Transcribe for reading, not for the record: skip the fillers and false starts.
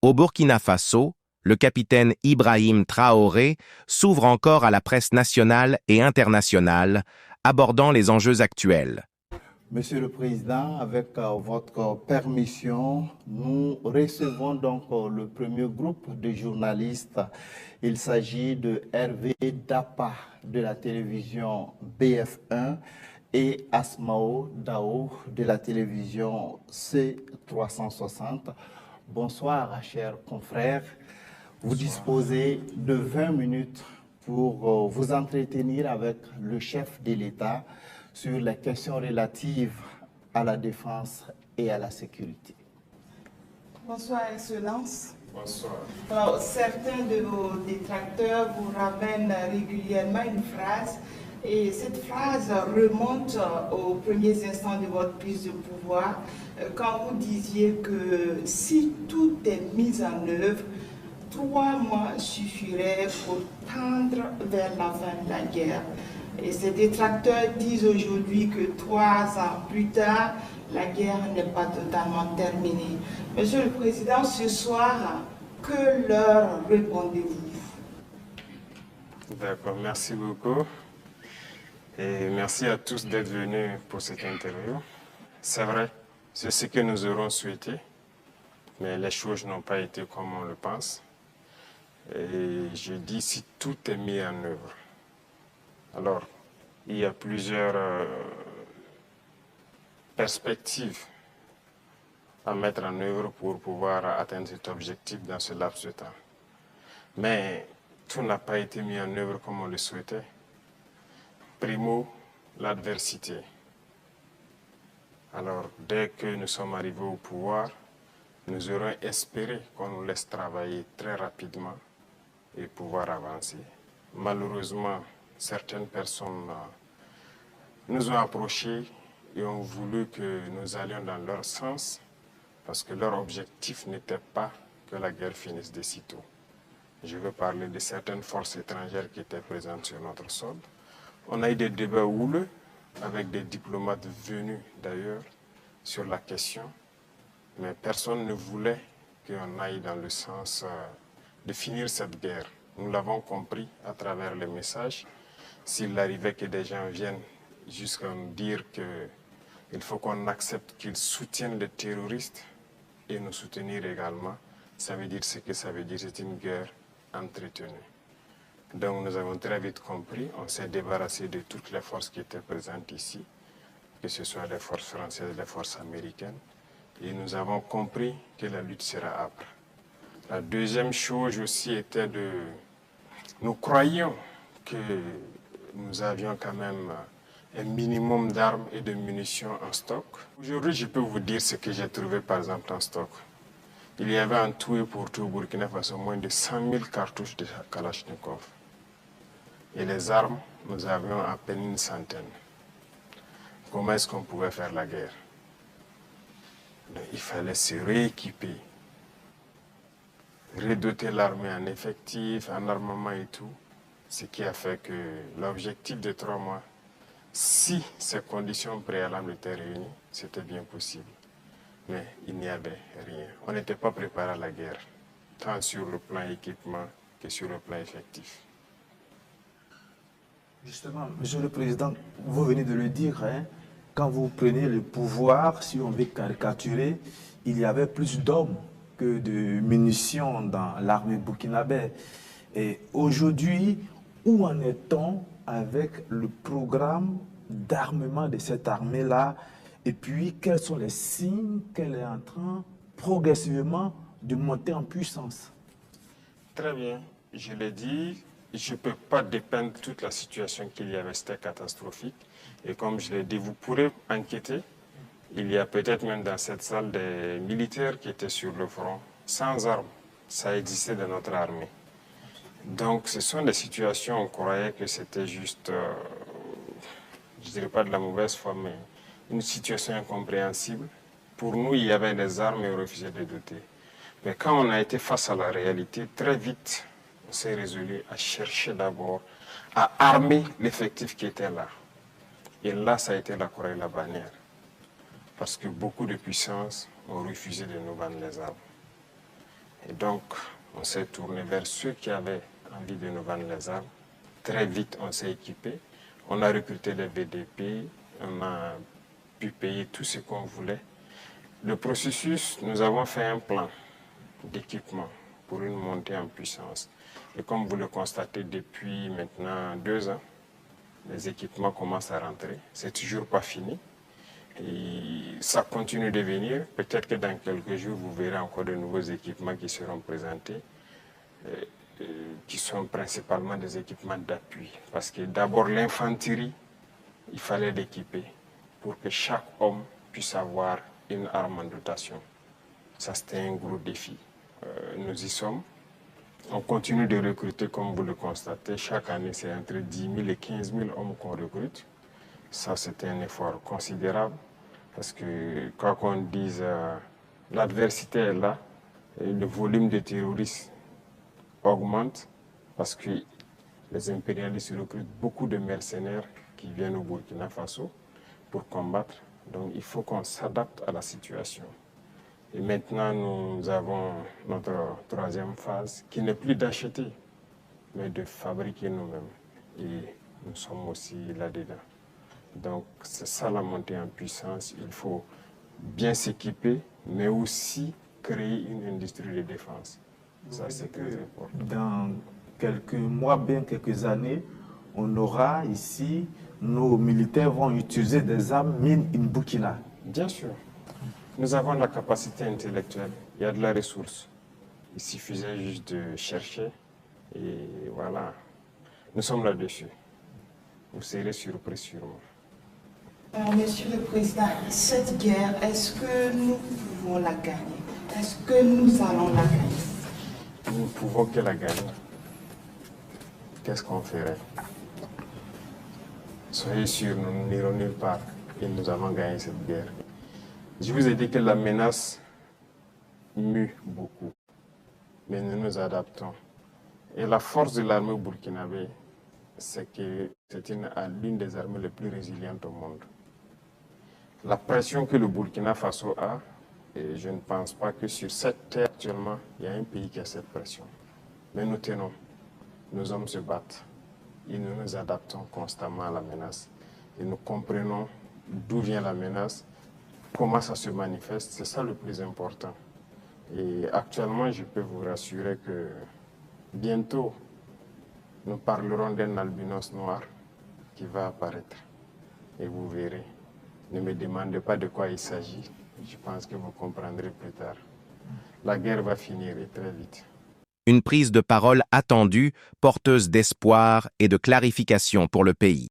Au Burkina Faso, le capitaine Ibrahim Traoré s'ouvre encore à la presse nationale et internationale, abordant les enjeux actuels. Monsieur le Président, avec votre permission, nous recevons donc le premier groupe de journalistes. Il s'agit de Hervé Dapa de la télévision BF1 et Asmao Dao de la télévision C360. Bonsoir, chers confrères. Vous disposez de 20 minutes pour vous entretenir avec le chef de l'État sur les questions relatives à la défense et à la sécurité. Bonsoir, Excellence. Bonsoir. Alors, certains de vos détracteurs vous ramènent régulièrement une phrase, et cette phrase remonte aux premiers instants de votre prise de pouvoir, quand vous disiez que si tout est mis en œuvre, 3 mois suffiraient pour tendre vers la fin de la guerre. Et ces détracteurs disent aujourd'hui que 3 ans plus tard, la guerre n'est pas totalement terminée. Monsieur le Président, ce soir, que leur répondez-vous? D'accord, merci beaucoup. Et merci à tous d'être venus pour cette interview. C'est vrai, c'est ce que nous aurons souhaité, mais les choses n'ont pas été comme on le pense. Et je dis si tout est mis en œuvre. Alors, il y a plusieurs perspectives à mettre en œuvre pour pouvoir atteindre cet objectif dans ce laps de temps. Mais tout n'a pas été mis en œuvre comme on le souhaitait. Primo, l'adversité. Alors, dès que nous sommes arrivés au pouvoir, nous aurons espéré qu'on nous laisse travailler très rapidement et pouvoir avancer. Malheureusement, certaines personnes nous ont approchés et ont voulu que nous allions dans leur sens parce que leur objectif n'était pas que la guerre finisse de sitôt. Je veux parler de certaines forces étrangères qui étaient présentes sur notre sol. On a eu des débats houleux avec des diplomates venus d'ailleurs sur la question, mais personne ne voulait qu'on aille dans le sens de finir cette guerre. Nous l'avons compris à travers les messages. S'il arrivait que des gens viennent jusqu'à nous dire qu'il faut qu'on accepte qu'ils soutiennent les terroristes et nous soutenir également, ça veut dire ce que ça veut dire, c'est une guerre entretenue. Donc nous avons très vite compris, on s'est débarrassé de toutes les forces qui étaient présentes ici, que ce soit les forces françaises, les forces américaines, et nous avons compris que la lutte sera âpre. La deuxième chose aussi était de... Nous croyions que nous avions quand même un minimum d'armes et de munitions en stock. Aujourd'hui, je peux vous dire ce que j'ai trouvé par exemple en stock. Il y avait en tout et pour tout au Burkina Faso moins de 100 000 cartouches de Kalachnikov. Et les armes, nous avions à peine une centaine. Comment est-ce qu'on pouvait faire la guerre? Donc, il fallait se rééquiper, redoter l'armée en effectifs, en armement et tout. Ce qui a fait que l'objectif de 3 mois, si ces conditions préalables étaient réunies, c'était bien possible. Mais il n'y avait rien. On n'était pas préparé à la guerre, tant sur le plan équipement que sur le plan effectif. Justement, Monsieur le Président, vous venez de le dire, hein, quand vous prenez le pouvoir, si on veut caricaturer, il y avait plus d'hommes que de munitions dans l'armée burkinabé. Et aujourd'hui, où en est-on avec le programme d'armement de cette armée-là? Et puis, quels sont les signes qu'elle est en train progressivement de monter en puissance? Très bien, je l'ai dit, je ne peux pas dépeindre toute la situation qu'il y avait, c'était catastrophique. Et comme je l'ai dit, vous pourrez enquêter. Il y a peut-être même dans cette salle des militaires qui étaient sur le front, sans armes. Ça existait dans notre armée. Donc ce sont des situations, on croyait que c'était juste, je ne dirais pas de la mauvaise foi, mais une situation incompréhensible. Pour nous, il y avait des armes et on refusait de les doter. Mais quand on a été face à la réalité, très vite, on s'est résolu à chercher d'abord à armer l'effectif qui était là. Et là, ça a été la croix et la bannière. Parce que beaucoup de puissances ont refusé de nous vendre les armes. Et donc, on s'est tourné vers ceux qui avaient envie de nous vendre les armes. Très vite, on s'est équipé. On a recruté les VDP, on a pu payer tout ce qu'on voulait. Le processus, nous avons fait un plan d'équipement pour une montée en puissance. Et comme vous le constatez depuis maintenant 2 ans, les équipements commencent à rentrer. C'est toujours pas fini. Et ça continue de venir. Peut-être que dans quelques jours, vous verrez encore de nouveaux équipements qui seront présentés, qui sont principalement des équipements d'appui. Parce que d'abord, l'infanterie, il fallait l'équiper pour que chaque homme puisse avoir une arme en dotation. Ça, c'était un gros défi. Nous y sommes. On continue de recruter, comme vous le constatez. Chaque année, c'est entre 10 000 et 15 000 hommes qu'on recrute. Ça, c'est un effort considérable. Parce que, quoi qu'on dise, l'adversité est là. Et le volume de terroristes augmente. Parce que les impérialistes recrutent beaucoup de mercenaires qui viennent au Burkina Faso pour combattre. Donc, il faut qu'on s'adapte à la situation. Et maintenant, nous avons notre troisième phase qui n'est plus d'acheter, mais de fabriquer nous-mêmes. Et nous sommes aussi là-dedans. Donc, c'est ça la montée en puissance. Il faut bien s'équiper, mais aussi créer une industrie de défense. Ça, c'est très important. Dans quelques mois, bien quelques années, on aura ici, nos militaires vont utiliser des armes mine in Burkina. Bien sûr. Nous avons la capacité intellectuelle, il y a de la ressource. Il suffisait juste de chercher et voilà. Nous sommes là-dessus. Vous serez surpris sûrement. Monsieur le Président, cette guerre, est-ce que nous pouvons la gagner? Est-ce que nous allons la gagner? Nous ne pouvons que la gagner. Qu'est-ce qu'on ferait? Soyez sûrs, nous n'irons nulle part et nous allons gagner cette guerre. Je vous ai dit que la menace mue beaucoup, mais nous nous adaptons. Et la force de l'armée burkinabé, c'est que c'est l'une des armées les plus résilientes au monde. La pression que le Burkina Faso a, et je ne pense pas que sur cette terre actuellement, il y a un pays qui a cette pression. Mais nous tenons, nos hommes se battent et nous nous adaptons constamment à la menace. Et nous comprenons d'où vient la menace, comment ça se manifeste, c'est ça le plus important. Et actuellement, je peux vous rassurer que bientôt, nous parlerons d'un albinos noir qui va apparaître. Et vous verrez. Ne me demandez pas de quoi il s'agit. Je pense que vous comprendrez plus tard. La guerre va finir et très vite. Une prise de parole attendue, porteuse d'espoir et de clarification pour le pays.